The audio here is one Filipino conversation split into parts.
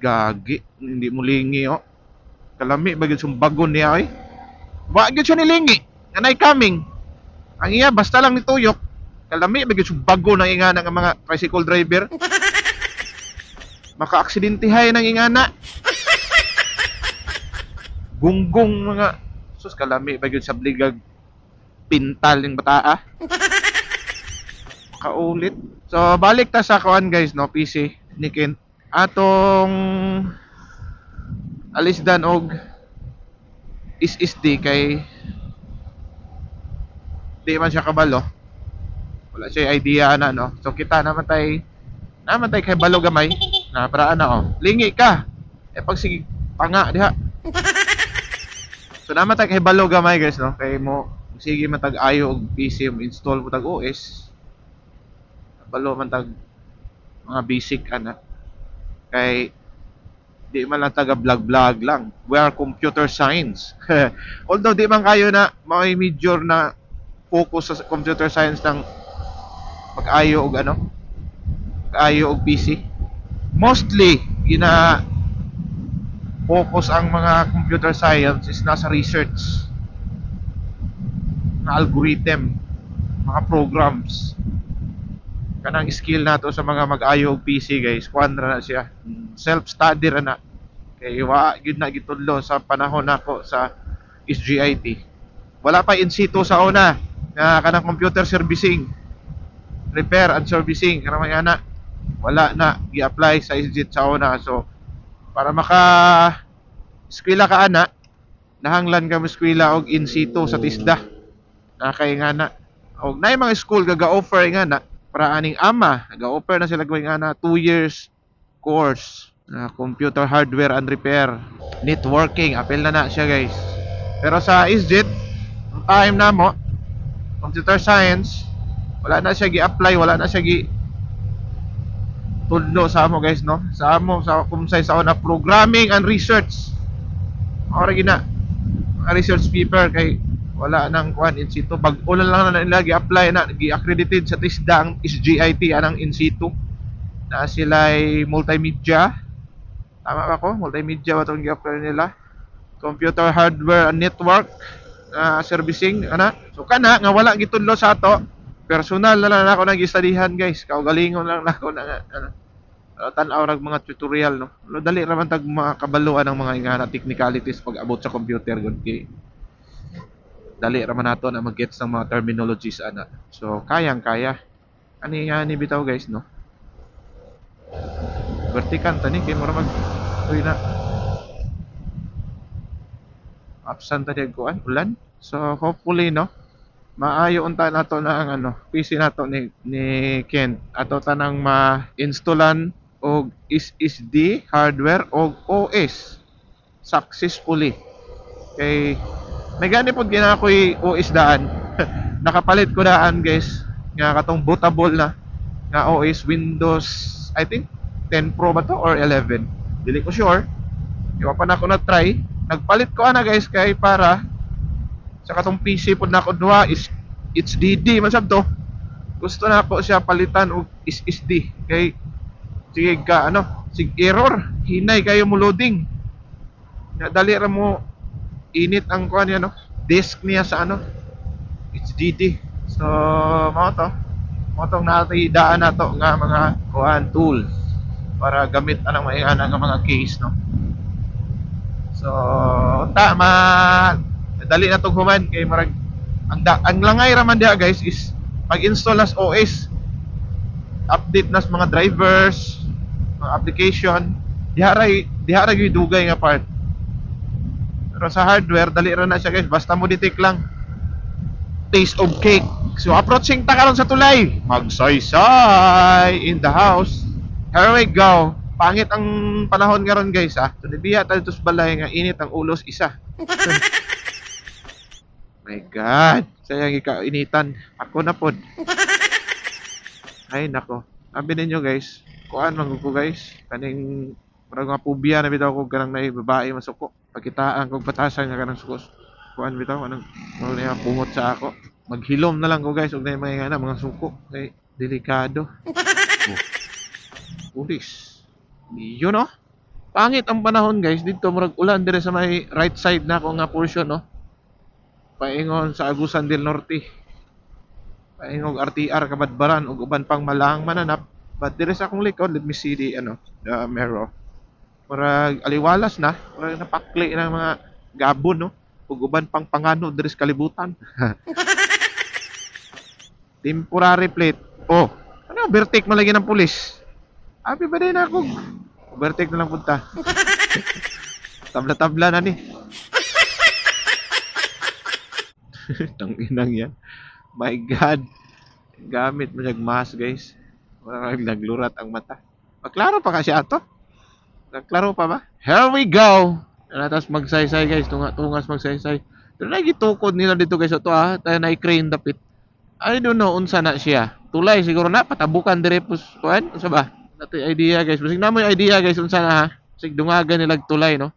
Gagi, hindi mo lingi oh. Kalami bagid sung bagon niya oy. Wa gyud siya nilingi. Anay coming. Ang iya basta lang nituyok. Kalami bagid sung bagon ang ingana nga mga tricycle driver. Maka-aksidentihay ng ingana. Gunggong mga sus kalami bagid sa bligag pintal ng bataa. Kaulit. So balik ta sa kuan guys no, PC ni Kent. Atong alisdan og is-isdi kay di man siya kabalo. Wala siya idea na no. So kita naman tay kay balo gamay na para ana oh. Lingi ka. Pag sige panga diha. So naman tay kay balo gamay guys no. Kay mo sige matag ayo og PC mo install mo tag OS. Balo man tag mga basic ana. Kay di man lang taga vlog lang. We are computer science. Although di man kayo na may major na focus sa computer science ng pag-ayo og ano, pag-ayo og PC. Mostly gina focus ang mga computer science is nasa research. Mga algorithm, mga programs. Kanang skill nato sa mga mag-ayo og PC guys, kuan ra na siya. Self-study ra na. Kay wa gyud na gitudlo sa panahon nako sa SGIT. Wala pa in situ sa una nga kanang computer servicing, repair and servicing kanang mga ana. Wala na gi-apply sa SGIT sa una. So para maka eskwela ka ana, nahanglan ka mo eskwela og in situ sa TISDA. Na kay nga na og nay mga school gaga-offer nga na para aning ama, nag-offer na sila gawing ana 2 years course na computer hardware and repair, networking, apel na siya guys. Pero sa SGIT, ang time na mo, computer science, wala na siya gi-apply, wala na siya tudlo sa amo guys no. Sa amo sa kumsay sa una programming and research. Ora gina mga research paper kay wala nang kuan in situ. Bag-ulan lang na nila gi-apply na gi-accredited sa TISDA ang SGIT anang in situ. Na sila ay multimedia. Tama ba ko? Multimedia ba itong gi-apply nila? Computer hardware and network servicing ana. So kana nga wala gitudlo sa ato. Personal na lang ako nag-studyhan guys. Kaugalingon lang nako na ano. Tan-aw rag mga tutorial no. Dali ra man tag mga kabaluan ng mga ingana technicalities pag abot sa computer gud kay dali ra man nato na mag-gets ng mga terminologies ana. So kayang-kaya. Ani nga ni bitaw guys no. Vertikan tani kay mura mag uy na. Absent tadi kuan ulan. So hopefully no maayo unta nato na ang ano PC nato ni Ken ato tanang ma-installan og SSD hardware og OS successfully. Kay may gani pod gina ako'y OS daan. Nakapalit ko daan guys nga katong bootable na nga OS Windows I think 10 Pro ba to or 11. Dili ko sure. Iwa pa na ako na try. Nagpalit ko ana guys kay para sa katong PC pod nako duha is HDD man sab to. Gusto na ako siya palitan og SSD kay sige ka ano, sig error, hinay kayo mo loading. Na dali ra mo init ang kuan niya no, disk niya sa ano HDD. So mao tong natidaan nato nga mga kuan tools para gamit anang maingana nga mga case no. So dali na tong human kay marag ang langay ra man diha guys is pag-install nas OS, update nas mga drivers, mga application, diha ra gyud dugay nga part. Pero sa hardware dali ra na siya guys, basta mo detect lang. Taste of cake. So approaching ta karon sa tulay. Magsaysay in the house. Here we go. Pangit ang panahon ngaron guys ha. So dibiya ta dito sa balay nga init ang ulos isa. My God, sayang ikainitan. Ako na pod. Ay nako. Sabi ninyo guys, kuan man ko guys, kaning parang nga pubia na bitaw ko kanang nay babae masuko. Pagkitaan kog batasan nga kanang sukos. Kuan bitaw anong ano niya pungot sa ako. Maghilom na lang ko guys og nay mga suko kay delikado. Pulis. Yun no? Pangit ang panahon guys dito murag ulan dire sa may right side na ako nga portion no. Paingon sa Agusan del Norte. Paingog RTR Kabadbaran ug uban pang malahang mananap. But dire sa akong likod, let me see the mirror. Murag aliwalas na, murag napakli ng mga gabon no. Ug uban pang pangano dire sa kalibutan. Temporary plate. Oh, ano overtake man lagi ng pulis. Abi ba din ako? Overtake na lang punta. Tabla-tabla na ni. Tanginang yan. My God. Gamit mo siyang mask, guys. Parang naglurat ang mata. Maklaro pa kasi ato. Naklaro pa ba? Here we go! Tapos magsaysay, guys. Tungas magsaysay. Pero nagitukod nila dito, guys. Ito, tayo na i-crane dapit. I don't know unsa na siya. Tulay siguro na patabukan dire pus kuan. Unsa ba? Nato idea, guys. Bisig na mo idea, guys, unsa na ha. Sig dungagan nilag tulay, no?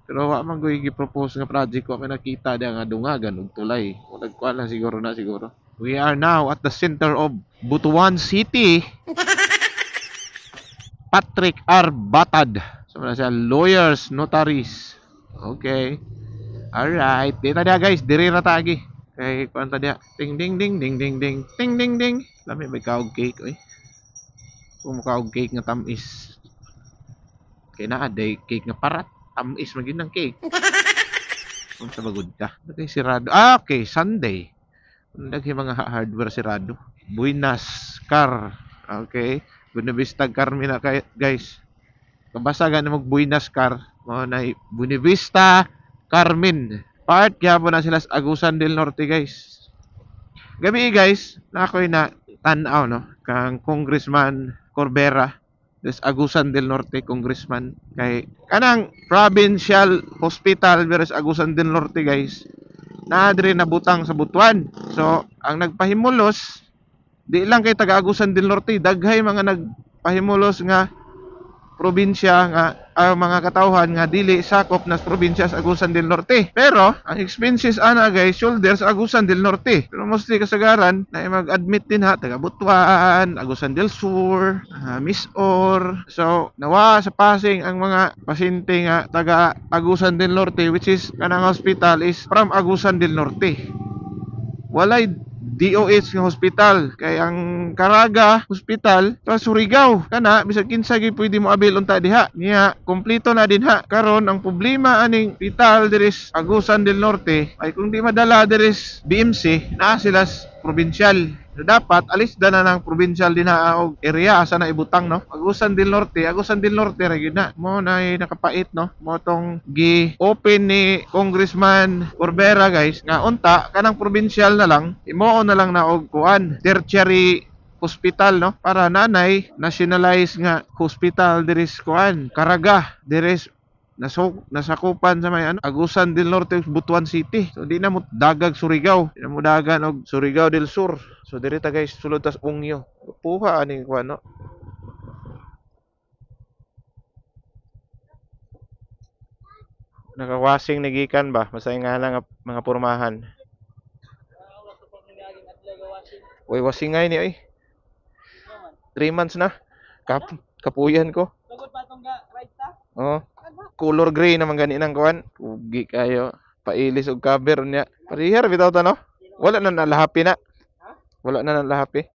Pero wa man ko gi-propose nga project ko may nakita dia nga dungagan og tulay. Wala ko lang siguro na siguro. We are now at the center of Butuan City. Patrick R. Batad. So na siya lawyers, notaries. Okay. Alright. Dito dia guys, diri na tagi. Kay kuan ta dia. Ding ding ding ding ding ding. Ding ding ding. Lami may kaog cake oy. Kung kaog cake nga tamis. Kay naa day cake nga parat. Tamis man gyud ng cake. Kung sa bagod ka. Okay, sirado. Okay, Sunday. Lagi mga hardware sirado. Buenas Car. Okay. Buena Vista Carmen na guys. Kabasagan na mag Buenas Car. Mo na Buena Vista Carmen. Part kaya po na sila sa Agusan del Norte guys. Gabi guys, na ako'y na tanaw no. Kang Congressman Corbera. Des Agusan del Norte Congressman kay kanang Provincial Hospital versus Agusan del Norte guys na dire nabutang sa Butuan. So, ang nagpahimulos di lang kay taga Agusan del Norte, daghay mga nagpahimulos nga probinsya nga mga katawhan nga dili sakop na probinsya sa Agusan del Norte. Pero ang expenses ana guys shoulder sa Agusan del Norte. Pero mostly kasagaran na mag-admit din ha taga Butuan, Agusan del Sur, Misor. So nawa sa Pasig ang mga pasyente nga taga Agusan del Norte which is kanang hospital is from Agusan del Norte. Walay DOH nga hospital kay ang Caraga Hospital sa Surigao kana bisag kinsa gyud pwede mo abil unta diha niya kompleto na din ha karon ang problema aning hospital diris Agusan del Norte ay kung di madala diris BMC na sila probinsyal. So, dapat alis na ng probinsyal din na og area asa na ibutang no. Agusan del Norte ra gyud na. Mo na nakapait no. Mo tong gi-open ni Congressman Corbera guys nga unta kanang probinsyal na lang imo na lang na og kuan tertiary hospital no para nanay nationalize nga hospital diris kuan Caraga diris nasakupan sa may Agusan del Norte Butuan City. So di na mo dagag Surigao, di na mo dagan og Surigao del Sur. So diri ta guys sulod tas Ungyo. Puha ani ko no. Naka-washing ni gikan ba? Masay nga lang mga pormahan. Uy, washing nga ni oy. 3 months na. Kapuyan ko. Tugod pa tong right ta? Oh. Color gray naman gani nang kuan. Ugi kayo. Pailis og cover niya. Parihar bitaw ta no. Wala na nalahapi na. Wala na nalahapi.